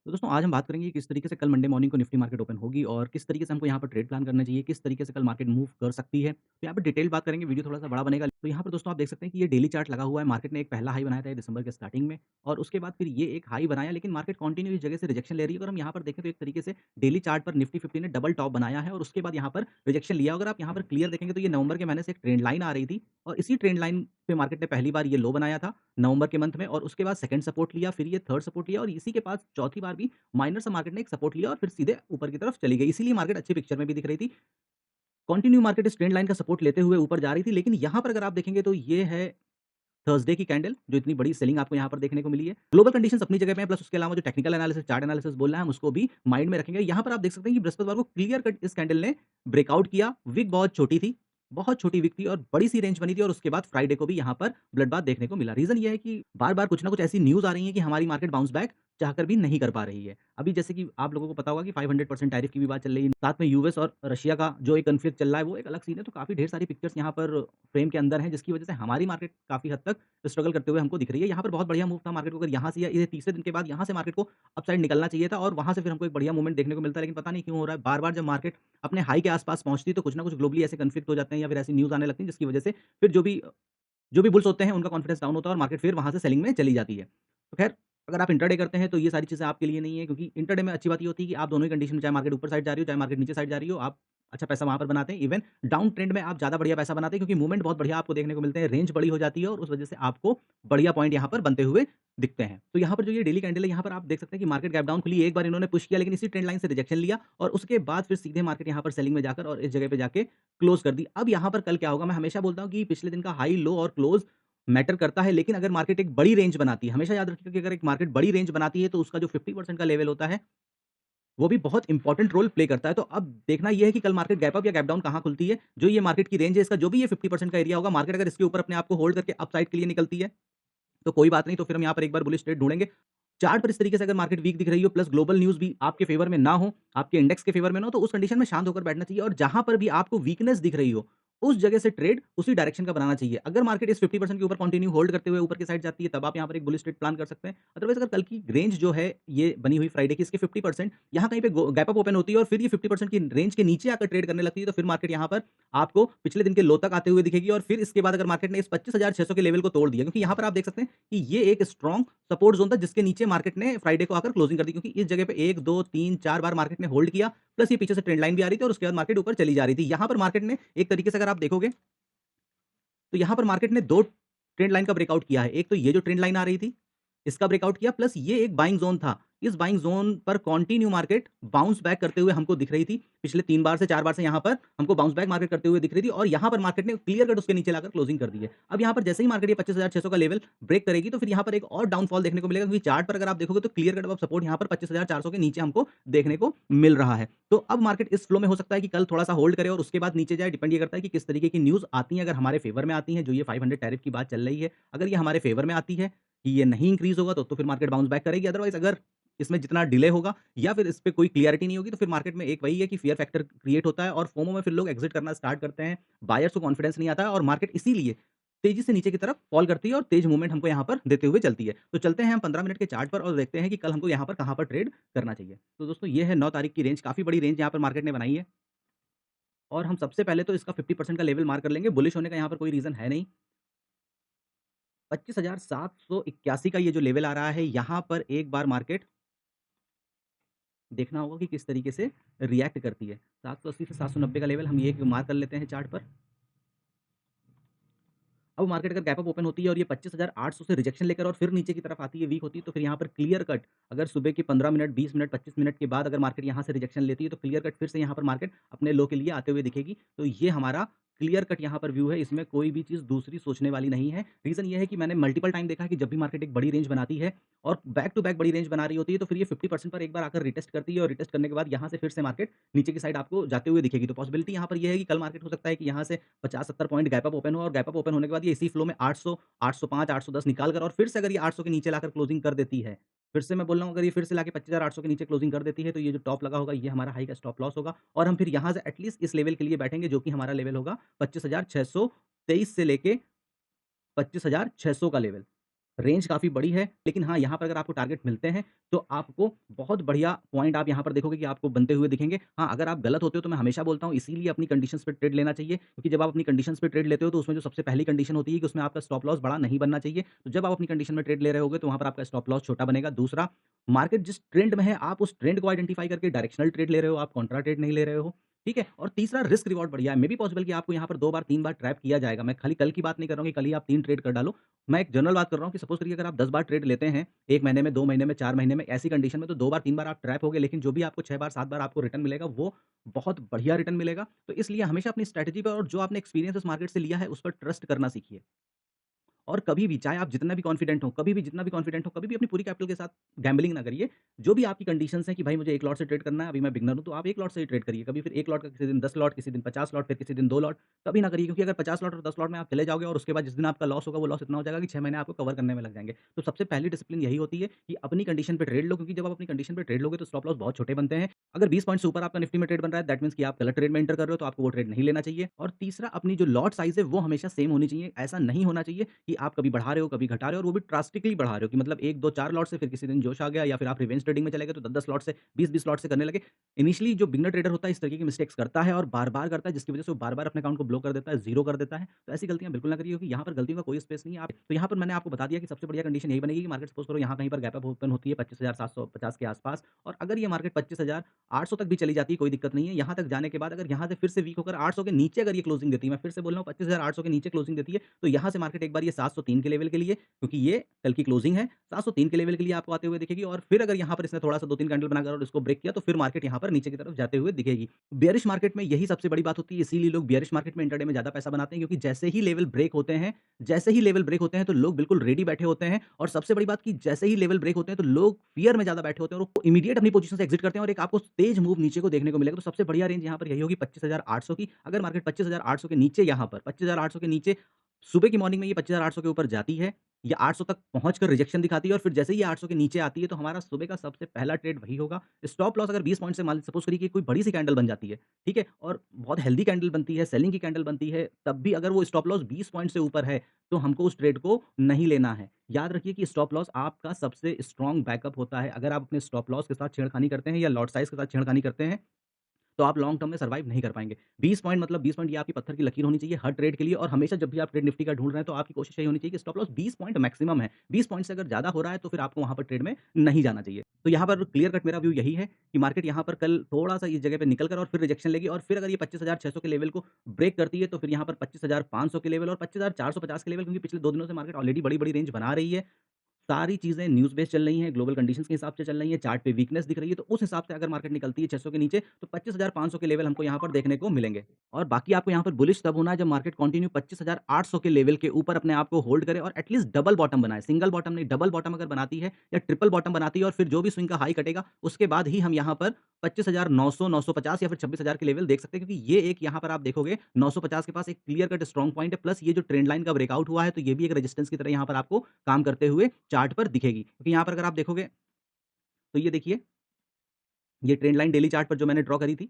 तो दोस्तों आज हम बात करेंगे किस तरीके से कल मंडे मॉर्निंग को निफ्टी मार्केट ओपन होगी और किस तरीके से हमको यहाँ पर ट्रेड प्लान करना चाहिए, किस तरीके से कल मार्केट मूव कर सकती है। तो यहाँ पे डिटेल बात करेंगे, वीडियो थोड़ा-सा बड़ा बनेगा। तो यहाँ पर दोस्तों आप देख सकते हैं कि ये डेली चार्ट लगा हुआ है। मार्केट ने एक पहला हाई बनाया था दिसंबर के स्टार्टिंग में और उसके बाद फिर ये एक हाई बनाया, लेकिन मार्केट कंटिन्यू इस जगह से रिजेक्शन ले रही है। अगर हम यहाँ पर देखें तो एक तरीके से डेली चार्ट पर निफ्टी 50 ने डबल टॉप बनाया है और उसके बाद यहाँ पर रिजेक्शन लिया। अगर आप यहाँ पर क्लियर देखेंगे तो ये नवंबर के महीने से एक ट्रेंड लाइन आ रही थी और इसी ट्रेंड लाइन पे मार्केट ने पहली बार ये लो बनाया था नवंबर के मंथ में और उसके बाद सेकंड सपोर्ट लिया, फिर ये थर्ड सपोर्ट लिया और इसी के पास चौथी बार भी माइनर सा मार्केट ने एक सपोर्ट लिया और फिर सीधे ऊपर की तरफ चली गई। इसीलिए मार्केट अच्छी पिक्चर में भी दिख रही थी। कंटिन्यू मार्केट इस ट्रेंड लाइन का सपोर्ट लेते हुए ऊपर जा रही थी, लेकिन यहाँ पर अगर आप देखेंगे तो ये है थर्सडे की कैंडल, जो इतनी बड़ी सेलिंग आपको यहाँ पर देखने को मिली है। ग्लोबल कंडीशंस अपनी जगह पे हैं, प्लस उसके अलावा जो टेक्निकल एनालिसिस, चार्ट एनालिसिस बोल रहे हैं, हम उसको भी माइंड में रखेंगे। यहाँ पर आप देख सकते हैं कि बृहस्पतिवार को क्लियर कट इस कैंडल ने ब्रेकआउट किया। विक बहुत छोटी थी, बहुत छोटी विक थी और बड़ी सी रेंज बनी थी और उसके बाद फ्राइडे को भी यहाँ पर ब्लड बाथ देखने को मिला। रीज़न ये है कि बार-बार कुछ ना कुछ ऐसी न्यूज़ आ रही है कि हमारी मार्केट बाउंस बैक चाहकर भी नहीं कर पा रही है। अभी जैसे कि आप लोगों को पता होगा कि 500% टैरिफ की भी बात चल रही है। साथ में यूएस और रशिया का जो एक कॉन्फ्लिक्ट चल रहा है, वो एक अलग सीन है। तो काफ़ी ढेर सारी पिक्चर्स यहाँ पर फ्रेम के अंदर हैं, जिसकी वजह से हमारी मार्केट काफ़ी हद तक स्ट्रगल करते हुए हमको दिख रही है। यहाँ पर बहुत बढ़िया मूव था मार्केट को, अगर यहाँ से या ये तीसरे दिन के बाद यहाँ से मार्केट को अपसाइड निकलना चाहिए था और वहाँ से फिर हमको एक बढ़िया मूवमेंट देखने को मिलता है, लेकिन पता नहीं क्यों हो रहा है। बार-बार जब मार्केट अपने हाई के आस-पास पहुँचती है, तो कुछ ना कुछ ग्लोबली ऐसे कॉन्फ्लिक्ट हो जाते हैं या फिर ऐसी न्यूज़ आने लगती है, जिसकी वजह से फिर जो भी बुल्स होते हैं, उनका कॉन्फिडेंस डाउन होता है और मार्केट फिर वहाँ से सेलिंग में चली जाती है। तो ख़ैर, अगर आप इंट्राडे करते हैं, तो ये सारी चीज़ें आपके लिए नहीं है, क्योंकि इंट्राडे में अच्छी बात ये होती है कि आप दोनों ही कंडीशन में, चाहे मार्केट ऊपर साइड जा रही हो, चाहे मार्केट नीचे साइड जा रही हो, आप अच्छा पैसा वहाँ पर बनाते हैं। इवन डाउन ट्रेंड में आप ज़्यादा बढ़िया पैसा बनाते हैं, क्योंकि मूवमेंट बहुत बढ़िया आपको देखने को मिलते हैं, रेंज बड़ी हो जाती है और उस वजह से आपको बढ़िया पॉइंट यहाँ पर बनते हुए दिखते हैं। तो यहाँ पर जो ये डेली कैंडल है, यहाँ पर आप देख सकते हैं कि मार्केट गैप डाउन खुली, एक बार इन्होंने पुश किया, लेकिन इसी ट्रेंड लाइन से रिजेक्शन लिया और उसके बाद फिर सीधे मार्केट यहाँ पर सेलिंग में जाकर और इस जगह पे जाके क्लोज़ कर दी। अब यहाँ पर कल क्या होगा, मैं हमेशा बोलता हूँ कि पिछले दिन का हाई, लो और क्लोज़ मैटर करता है, लेकिन अगर मार्केट एक बड़ी रेंज बनाती है, हमेशा याद रखिएगा कि अगर एक मार्केट बड़ी रेंज बनाती है, तो उसका जो 50% का लेवल होता है, वो भी बहुत इंपॉर्टेंट रोल प्ले करता है। तो अब देखना ये है कि कल मार्केट गैप अप या गैप डाउन कहाँ खुलती है। जो ये मार्केट की रेंज है, इसका जो भी ये 50% का एरिया होगा, मार्केट अगर इसके ऊपर अपने आप को होल्ड करके अपसाइड के लिए निकलती है, तो कोई बात नहीं, तो फिर हम यहाँ पर एक बार बुलिश ट्रेड ढूँढेंगे। चार्ट पर इस तरीके से अगर मार्केट वीक दिख रही हो, प्लस ग्लोबल न्यूज़ भी आपके फेवर में ना हो, आपके इंडेक्स के फेवर में ना हो, तो उस कंडीशन में शांत होकर बैठना चाहिए और जहाँ पर भी आपको वीकनेस दिख रही हो, उस जगह से ट्रेड उसी डायरेक्शन का बनाना चाहिए। अगर मार्केट इस 50% के ऊपर कंटिन्यू होल्ड करते हुए ऊपर की साइड जाती है, तब आप यहाँ पर एक बुलिश ट्रेड प्लान कर सकते हैं। अदरवाइज़ अगर कल की रेंज जो है, ये बनी हुई फ्राइडे की, इसके 50% यहाँ कहीं पे गैप अप ओपन होती है और फिर ये 50% की रेंज के नीचे आकर ट्रेड करने लगती है, तो फिर मार्केट यहाँ पर आपको पिछले दिन के लो तक आते हुए दिखेगी और फिर इसके बाद अगर मार्केट ने इस 25,600 के लेवल को तोड़ दिया, क्योंकि यहाँ पर आप देख सकते हैं कि ये एक स्ट्रॉन्ग सपोर्ट ज़ोन था, जिसके नीचे मार्केट ने फ्राइडे को आकर क्लोजिंग कर दी, क्योंकि इस जगह पे 1, 2, 3, 4 बार मार्केट ने होल्ड किया, प्लस ये पीछे से ट्रेंड लाइन भी आ रही थी और उसके बाद मार्केट ऊपर चली जा रही थी। यहाँ पर मार्केट ने एक तरीके से अगर आप देखोगे, तो यहाँ पर मार्केट ने 2 ट्रेंड लाइन का ब्रेकआउट किया है। एक तो ये जो ट्रेंड लाइन आ रही थी, इसका ब्रेकआउट किया, प्लस ये एक बाइंग ज़ोन था। इस बाइंग ज़ोन पर कंटिन्यू मार्केट बाउंस बैक करते हुए हमको दिख रही थी। पिछले 3 बार से 4 बार से यहाँ पर हमको बाउंस बैक मार्केट करते हुए दिख रही थी और यहाँ पर मार्केट ने क्लियर कट उसके नीचे लाकर क्लोजिंग कर दी है। अब यहाँ पर जैसे ही मार्केट ये 25,600 का लेवल ब्रेक करेगी, तो फिर यहाँ पर एक और डाउनफॉल देखने को मिलेगा, क्योंकि चार्ट पर अगर आप देखोगे तो क्लियर कट अब सपोर्ट यहाँ पर 25,400 के नीचे हमको देखने को मिल रहा है। तो अब मार्केट इस फ्लो में हो सकता है कि कल थोड़ा-सा होल्ड करे और उसके बाद नीचे जाए। डिपेंड ये करता है कि किस तरीके की न्यूज़ आती हैं। अगर हमारे फेवर में आती हैं, जो ये 500 टैरिफ की बात चल रही है, अगर ये हमारे फेवर में आती है कि ये नहीं इंक्रीज़ होगा, तो फिर मार्केट बाउंस बैक करेगी। अदरवाइज़ अगर इसमें जितना डिले होगा या फिर इस पे कोई क्लैरिटी नहीं होगी, तो फिर मार्केट में एक वही है कि फ़ियर फैक्टर क्रिएट होता है और फोमो में फिर लोग एग्ज़िट करना स्टार्ट करते हैं। बायर्स को कॉन्फिडेंस नहीं आता है और मार्केट इसीलिए तेज़ी से नीचे की तरफ फॉल करती है और तेज़ मूवमेंट हमको यहाँ पर देते हुए चलती है। तो चलते हैं हम 15 मिनट के चार्ट पर और देखते हैं कि कल हमको यहाँ पर कहाँ पर ट्रेड करना चाहिए। तो दोस्तों, ये है 9 तारीख की रेंज, काफ़ी बड़ी रेंज यहाँ पर मार्केट ने बनाई है और हम सबसे पहले तो इसका 50% का लेवल मार्क कर लेंगे। बुलिश होने का यहाँ पर कोई रीज़न है नहीं। 25,781 का ये जो लेवल आ रहा है, यहाँ पर एक बार मार्केट देखना होगा कि किस तरीके से रिएक्ट करती है। 780 से 790 का लेवल हम ये एक मार्क कर लेते हैं चार्ट पर। अब मार्केट अगर गैप अप ओपन होती है और ये 25,800 से रिजेक्शन लेकर और फिर नीचे की तरफ आती है, वीक होती है, तो फिर यहाँ पर क्लियर कट, अगर सुबह के 15 मिनट, 20 मिनट, 25 मिनट के बाद अगर मार्केट यहाँ से रिजेक्शन लेती है, तो क्लियर कट फिर से यहाँ पर मार्केट अपने लो के लिए आते हुए दिखेगी। तो ये हमारा क्लियर कट यहाँ पर व्यू है, इसमें कोई भी चीज़ दूसरी सोचने वाली नहीं है। रीज़न ये है कि मैंने मल्टीपल टाइम देखा है कि जब भी मार्केट एक बड़ी रेंज बनाती है और बैक टू बैक बड़ी रेंज बना रही होती है, तो फिर ये 50% पर एक बार आकर रिटेस्ट करती है और रिटेस्ट करने के बाद यहाँ से फिर से मार्केट नीचे की साइड आपको जाते हुए दिखेगी। तो पॉसिबिलिटी यहाँ पर ये है कि कल मार्केट हो सकता है कि यहाँ से 50-70 पॉइंट गैप अप ओपन हो और गैप अप ओपन होने के बाद ये इसी फ्लो में 800, 805, 810 निकाल कर और फिर से अगर ये 800 के नीचे लाकर क्लोजिंग कर देती है, फिर से मैं बोल रहा हूँ, अगर ये फिर से लाके 25,800 के नीचे क्लोजिंग कर देती है, तो ये जो टॉप लगा होगा, ये हमारा हाई का स्टॉप लॉस होगा और हम फिर यहाँ से एटलीस्ट इस लेवल के लिए बैठेंगे, जो कि हमारा लेवल होगा 25,623 से लेके 25,600 का लेवल। रेंज काफ़ी बड़ी है, लेकिन हाँ, यहाँ पर अगर आपको टारगेट मिलते हैं, तो आपको बहुत बढ़िया पॉइंट आप यहाँ पर देखोगे कि आपको बनते हुए दिखेंगे। हाँ, अगर आप गलत होते हो तो मैं हमेशा बोलता हूँ इसीलिए अपनी कंडीशंस पे ट्रेड लेना चाहिए, क्योंकि जब आप अपनी कंडीशंस पे ट्रेड लेते हो तो उसमें जो सबसे पहली कंडीशन होती है कि उसमें आपका स्टॉप लॉस बड़ा नहीं बनना चाहिए। तो जब आप अपनी कंडीशन में ट्रेड ले रहे होगे तो वहाँ पर आपका स्टॉप लॉस छोटा बनेगा। दूसरा, मार्केट जिस ट्रेंड में है आप उस ट्रेंड को आइडेंटिफाई करके डायरेक्शनल ट्रेड ले रहे हो, आप कॉन्ट्रा ट्रेड नहीं ले रहे हो। ठीक है? और तीसरा, रिस्क रिवॉर्ड बढ़िया है। मे बी पॉसिबल कि आपको यहाँ पर 2 बार 3 बार ट्रैप किया जाएगा। मैं खाली कल की बात नहीं कर रहा हूँ कि कल ही आप 3 ट्रेड कर डालो। मैं एक जनरल बात कर रहा हूँ कि सपोज़ करिए अगर आप 10 बार ट्रेड लेते हैं, 1 महीने में, 2 महीने में, 4 महीने में, ऐसी कंडीशन में तो 2 बार 3 बार आप ट्रैप होगे, लेकिन जो भी आपको 6 बार 7 बार आपको रिटर्न मिलेगा, वो बहुत बढ़िया रिटर्न मिलेगा। तो इसलिए हमेशा अपनी स्ट्रैटेजी पर और जो आपने एक्सपीरियंस उस मार्केट से लिया है, उस पर ट्रस्ट करना सीखिए। और कभी भी चाहे आप जितना भी कॉन्फिडेंट हो, कभी भी जितना भी कॉन्फिडेंट हो, कभी भी अपनी पूरी कैपिटल के साथ गैम्बलिंग ना करिए। जो भी आपकी कंडीशंस हैं कि भाई मुझे 1 लॉट से ट्रेड करना है, अभी मैं बिगिनर हूँ, तो आप 1 लॉट से ही ट्रेड करिए। कभी फिर 1 लॉट का किसी दिन 10 लॉट, किसी दिन 50 लॉट, फिर किसी दिन 2 लॉट, कभी ना करिए, क्योंकि अगर 50 लॉट और 10 लॉट में आप चले जाओगे और उसके बाद जिस दिन आपका लॉस होगा, वो लॉस इतना हो जाएगा कि 6 महीने आपको कवर करने में लग जाएँगे। तो सबसे पहली डिसिप्लिन यही होती है कि अपनी कंडीशन पे ट्रेड लो, क्योंकि जब आप अपनी कंडीशन पे ट्रेड लोगे तो स्टॉप लॉस बहुत छोटे बनते हैं। अगर 20 पॉइंट से ऊपर आपका निफ्टी में ट्रेड बन रहा है, दैट मीन्स कि आप गलत ट्रेड में एंटर कर रहे हो, तो आपको वो ट्रेड नहीं लेना चाहिए। और तीसरा, अपनी जो लॉट साइज़ है वो हमेशा सेम होनी चाहिए। ऐसा नहीं होना चाहिए कि आप कभी बढ़ा रहे हो, कभी घटा रहे हो, और वो भी ड्रास्टिकली बढ़ा रहे हो कि मतलब 1, 2, 4 लॉट से फिर किसी दिन जोश आ गया, या फिर आप रिवेंज ट्रेडिंग में चले गए तो 10-10 लॉट से, 20-20 लॉट से करने लगे। इनिशियली जो बिगिनर ट्रेडर होता है इस तरीके की मिस्टेक्स करता है और बार-बार करता है, जिसकी वजह से वो बार-बार अपने अकाउंट को ब्लॉक कर देता है, ज़ीरो कर देता है। तो ऐसी गलतियाँ बिल्कुल ना करिए, क्योंकि यहाँ पर गलतियों का कोई स्पेस नहीं है। आप तो यहाँ पर मैंने आपको बता दिया कि सबसे बढ़िया कंडीशन यही बनेगी कि मार्केट सपोज़ करो यहाँ कहीं पर गैप अप ओपन होती है 25,750 के आस-पास, और अगर ये मार्केट 25,800 तक भी चली जाती है, कोई दिक्कत नहीं है। यहाँ तक जाने के बाद अगर यहाँ से फिर से वीक होकर 800 के नीचे अगर ये क्लोजिंग देती है, मैं फिर से बोल रहा हूँ 25,800 के नीचे क्लोजिंग देती है, तो यहाँ से मार्केट एक बार ये 703 के लेवल के लिए, क्योंकि ये कल की क्लोजिंग है, 703 के लेवल के लिए आपको आते हुए दिखेगी, और फिर अगर यहाँ पर इसने थोड़ा-सा 2-3 कैंडल बनाकर और इसको ब्रेक किया, तो फिर मार्केट यहाँ पर नीचे की तरफ जाते हुए दिखेगी। बेयरिश मार्केट में यही सबसे बड़ी बात होती है, इसीलिए लोग बेयरिश मार्केट में इंट्राडे में ज़्यादा पैसा बनाते हैं, क्योंकि जैसे ही लेवल ब्रेक होते हैं, तो लोग बिल्कुल रेडी बैठे होते हैं, और सबसे बड़ी बात कि जैसे ही लेवल ब्रेक होते हैं, तो लोग फ़ियर में ज़्यादा बैठे होते हैं और वो इमीडिएट अपनी पोज़ीशन से एग्ज़िट करते हैं, और एक आपको तेज़ मूव नीचे को देखने को मिलेगा। तो सबसे बढ़िया रेंज यहाँ पर यही होगी 25,800 की। अगर मार्केट 25,800 के नीचे, यहाँ पर 25,800 के नीचे सुबह की मॉर्निंग में ये 25,800 के ऊपर जाती है, ये 800 तक पहुँचकर रिजेक्शन दिखाती है, और फिर जैसे ही ये 800 के नीचे आती है, तो हमारा सुबह का सबसे पहला ट्रेड वही होगा। स्टॉप लॉस अगर 20 पॉइंट से मान सपोज़ करिए कि कोई बड़ी-सी कैंडल बन जाती है, ठीक है? और बहुत हेल्दी कैंडल बनती है, सेलिंग की कैंडल बनती है, तब भी अगर वो स्टॉप लॉस 20 पॉइंट से ऊपर है, तो हमको उस ट्रेड को नहीं लेना है। याद रखिए कि स्टॉप लॉस आपका सबसे स्ट्रॉन्ग बैकअप होता है। अगर आप अपने स्टॉप लॉस के साथ छेड़खानी करते हैं या लॉट साइज़ के साथ छेड़खानी करते हैं, तो आप लॉन्ग टर्म में सर्वाइव नहीं कर पाएँगे। 20 पॉइंट मतलब 20 पॉइंट, ये आपकी पत्थर की लकीर होनी चाहिए हर ट्रेड के लिए, और हमेशा जब भी आप ट्रेड निफ्टी का ढूँढ रहे हैं, तो आपकी कोशिश यही होनी चाहिए कि स्टॉप लॉस 20 पॉइंट मैक्सिमम है। 20 पॉइंट से अगर ज़्यादा हो रहा है, तो फिर आपको वहाँ पर ट्रेड में नहीं जाना चाहिए। तो यहाँ पर क्लियर कट मेरा व्यू यही है कि मार्केट यहाँ पर कल थोड़ा-सा इस जगह पे निकल कर और फिर रिजेक्शन लेगी, और फिर अगर ये 25,600 के लेवल को ब्रेक करती है, तो फिर यहाँ पर 25,500 के लेवल और 25,450 के लेवल, क्योंकि पिछले 2 दिनों से मार्केट ऑलरेडी बड़ी-बड़ी रेंज बना रही है। सारी चीज़ें न्यूज़ बेस्ड चल रही हैं, ग्लोबल कंडीशंस के हिसाब से चल रही हैं, चार्ट पे वीकनेस दिख रही है, तो उस हिसाब से अगर मार्केट निकलती है 600 के नीचे, तो 25,500 के लेवल हमको यहाँ पर देखने को मिलेंगे। और बाकी आपको यहाँ पर बुलिश तब होना है जब मार्केट कंटिन्यू 25,800 के लेवल के ऊपर अपने आप को होल्ड करे और एटलीस्ट डबल बॉटम बनाए। सिंगल बॉटम नहीं, डबल बॉटम अगर बनाती है या ट्रिपल बॉटम बनाती है, और फिर जो भी स्विंग का हाई कटेगा, उसके बाद ही हम यहाँ पर 25,900, 950 या फिर 26,000 के लेवल देख सकते हैं, क्योंकि ये एक यहाँ पर आप देखोगे 950 के पास एक क्लियर कट स्ट्रॉन्ग पॉइंट है, प्लस ये जो ट्रेंड लाइन का ब्रेकआउट हुआ है, तो ये भी एक रेजिस्टेंस की तरह यहाँ पर आपको काम करते हुए चार्ट पर दिखेगी। क्योंकि यहाँ पर अगर आप देखोगे, तो ये देखिए, ये ट्रेंड लाइन डेली चार्ट पर जो मैंने ड्रॉ करी थी,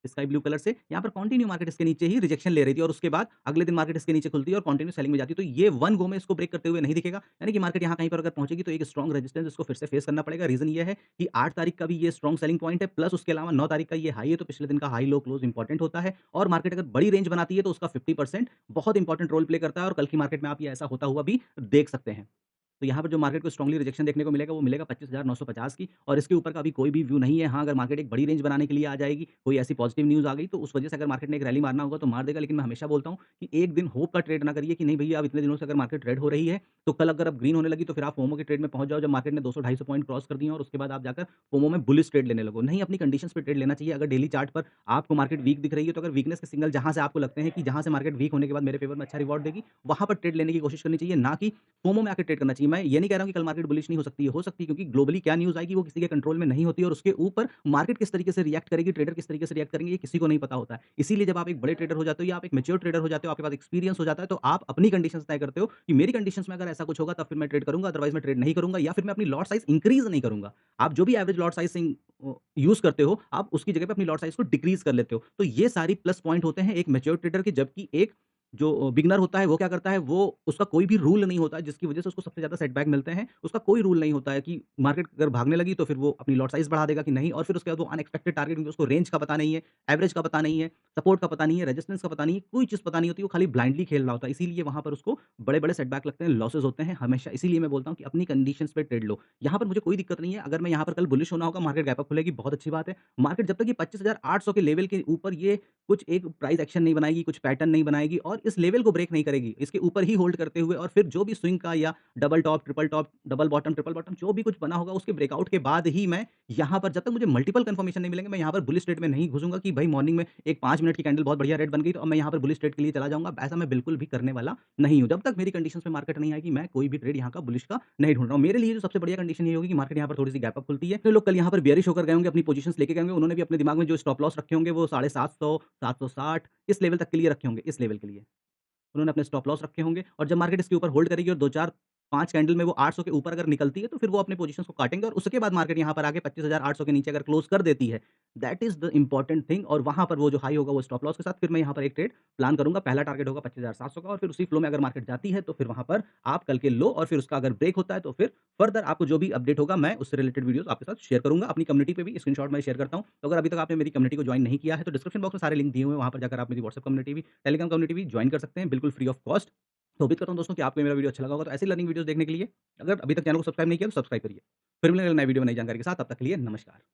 स्काई ब्लू कलर से, यहाँ पर कंटिन्यू मार्केट इसके नीचे ही रिजेक्शन ले रही थी, और उसके बाद अगले दिन मार्केट इसके नीचे खुलती है और कंटिन्यू सेलिंग में जाती है। तो ये वन गो में इसको ब्रेक करते हुए नहीं दिखेगा। यानी कि मार्केट यहाँ कहीं पर अगर पहुँचेगी, तो एक स्ट्रॉन्ग रेजिस्टेंस इसको फिर से फेस करना पड़ेगा। रीज़न ये है कि 8 तारीख का भी ये स्ट्रॉन्ग सेलिंग पॉइंट है, प्लस उसके अलावा 9 तारीख का ये हाई है, तो पिछले दिन का हाई लो क्लोज इंपॉर्टेंट होता है, और मार्केट अगर बड़ी रेंज बनाती है, तो उसका 50% बहुत इंपॉर्टेंट रोल प्ले करता है, और कल की मार्केट में आप ये ऐसा होता हुआ भी देख सकते हैं। तो यहाँ पर जो मार्केट को स्ट्रांगली रिजेक्शन देखने को मिलेगा, वो मिलेगा 25,950 की, और इसके ऊपर का अभी कोई भी व्यू नहीं है। हाँ, अगर मार्केट एक बड़ी रेंज बनाने के लिए आ जाएगी, कोई ऐसी पॉजिटिव न्यूज़ आ गई, तो उस वजह से अगर मार्केट ने एक रैली मारना होगा तो मार देगा। लेकिन मैं हमेशा बोलता हूँ कि एक दिन होप का ट्रेड ना करिए कि नहीं भैया अब इतने दिनों से अगर मार्केट रेड हो रही है, तो कल अगर अब ग्रीन होने लगी, तो फिर आप फोमो के ट्रेड में पहुँच जाओ, जब मार्केट ने 200-250 पॉइंट क्रॉस कर दिए और उसके बाद आप जाकर फोमो में बुलिश ट्रेड लेने लगो। नहीं, अपनी कंडीशंस पे ट्रेड लेना चाहिए। अगर डेली चार्ट पर आपको मार्केट वीक दिख रही है, तो अगर वीकनेस के सिग्नल जहाँ से आपको लगते हैं कि जहाँ से मार्केट वीक होने के बाद मेरे फेवर में अच्छा रिवॉर्ड देगी, वहाँ पर ट्रेड लेने की कोशिश करनी चाहिए, ना कि फोमो में आके ट्रेड करना चाहिए। मैं ये नहीं कह रहा हूँ कि कल मार्केट बुलिश नहीं हो सकती है, क्योंकि ग्लोबली क्या न्यूज़ आएगी वो किसी के कंट्रोल में नहीं होती, और उसके ऊपर मार्केट किस तरीके से रिएक्ट करेगी, ट्रेडर किस तरीके से रिएक्ट करेंगे, ये किसी को नहीं पता होता है। इसीलिए जब आप एक बड़े ट्रेडर हो जाते हो या आप एक मैच्योर ट्रेडर हो जाते हो, आपके पास एक्सपीरियंस हो जाता है, तो आप अपनी कंडीशंस तय करते हो कि मेरी कंडीशंस में अगर ऐसा कुछ होगा तब फिर मैं ट्रेड करूँगा, अदरवाइज़ मैं ट्रेड नहीं करूँगा, या फिर मैं अपनी लॉट साइज़ इंक्रीज़ नहीं करूँगा। आप जो भी एवरेज लॉट साइज़ यूज़ करते हो, आप उसकी जगह पे अपनी लॉट साइज़ को डिक्रीज़ कर लेते हो। तो ये सारी प्लस पॉइंट होते हैं एक मैच्योर ट्रेडर के, जबकि एक जो बिगिनर होता है वो क्या करता है, वो उसका कोई भी रूल नहीं होता है जिसकी वज़ह से उसको सबसे ज़्यादा सेटबैक मिलते हैं। उसका कोई रूल नहीं होता है कि मार्केट अगर भागने लगी तो फिर वो अपनी लॉट साइज़ बढ़ा देगा कि नहीं, और फिर उसके बाद वो अनएक्सपेक्टेड टारगेट, क्योंकि उसको रेंज का पता नहीं है, एवरेज का पता नहीं है, सपोर्ट का पता नहीं है, रेजिस्टेंस का पता नहीं है, कोई चीज़ पता नहीं होती, वो खाली ब्लाइंडली खेल रहा होता है। इसीलिए वहाँ पर उसको बड़े-बड़े सेटबैक लगते हैं, लॉसेस होते हैं हमेशा। इसीलिए मैं बोलता हूँ कि अपनी कंडीशंस पे ट्रेड लो। यहाँ पर मुझे कोई दिक्कत नहीं है, अगर मैं यहाँ पर कल बुलिश होना होगा, मार्केट गैप अप खुलेगी, बहुत अच्छी बात है। मार्केट जब तक ये 25,800 के लेवल के ऊपर ये कुछ एक प्राइस एक्शन नहीं बनाएगी, कुछ पैटर्न नहीं बनाएगी और इस लेवल को ब्रेक नहीं करेगी, इसके ऊपर ही होल्ड करते हुए और फिर जो भी स्विंग का या double top, triple top, double bottom, triple bottom जो भी कुछ बना होगा, उसके ब्रेकआउट के बाद ही मैं यहाँ पर, जब तक मुझे मल्टीपल कंफर्मेशन नहीं मिलेंगे, मैं यहाँ पर बुलिश ट्रेड में नहीं घुसूँगा कि भाई मॉर्निंग में एक 5 मिनट की कैंडल बहुत बढ़िया रेड बन गई तो अब मैं यहाँ पर बुलिश ट्रेड के लिए चला जाऊँगा। ऐसा मैं बिल्कुल भी करने वाला नहीं हूँ। जब तक मेरी कंडीशंस में मार्केट नहीं आएगी, मैं कोई भी ट्रेड यहाँ का बुलिश का नहीं ढूँढ रहा हूँ। मेरे लिए जो सबसे बढ़िया कंडीशन ये होगी कि मार्केट यहाँ पर थोड़ी-सी गैप अप खुलती है। फिर लोग कल यहाँ पर बेयरिश होकर गए होंगे, अपनी पोजीशंस लेके गए होंगे, उन्होंने भी अपने दिमाग में जो स्टॉप लॉस रखे होंगे वो 750, 760 इस लेवल तक के लिए रखे होंगे, इस लेवल के लिए। उन्होंने अपने स्टॉप लॉस रखे होंगे और जब मार्केट इसके ऊपर होल्ड करेगी और 2-4 5 कैंडल में वो 800 के ऊपर अगर निकलती है, तो फिर वो अपने पोज़ीशंस को काटेंगे और उसके बाद मार्केट यहाँ पर आके 25,800 के नीचे अगर क्लोज़ कर देती है, that is the important thing, और वहाँ पर वो जो हाई होगा वो स्टॉप लॉस के साथ फिर मैं यहाँ पर एक ट्रेड प्लान करूँगा। पहला टारगेट होगा 25,700 का और फिर उसी फ्लो में अगर मार्केट जाती है, तो फिर वहाँ पर आप कल के लो और फिर उसका अगर ब्रेक होता है, तो फिर फर्दर आपको जो भी अपडेट होगा, मैं उससे रिलेटेड वीडियोज़ आपके साथ शेयर करूँगा। अपनी कम्युनिटी पे भी स्क्रीनशॉट मैं शेयर करता हूँ। तो अगर अभी तक आपने मेरी कम्युनिटी को जॉइन नहीं किया है, तो डिस्क्रिप्शन बॉक्स में सारे लिंक दिए हुए हैं, वहाँ पर जाकर आप मेरी व्हाट्सएप कम्युनिटी भी, टेलीग्राम कम्युनिटी भी जॉइन कर सकते हैं, बिल्कुल फ्री ऑफ कॉस्ट। तो उम्मीद करता हूँ दोस्तों कि आपको ये मेरा वीडियो अच्छा लगा होगा। तो ऐसे ही लर्निंग वीडियोज़ देखने के लिए अगर अभी तक चैनल को सब्सक्राइब नहीं किया तो सब्सक्राइब करिए। फिर मिलेंगे नए वीडियो में नई जानकारी के साथ, तब तक के लिए नमस्कार।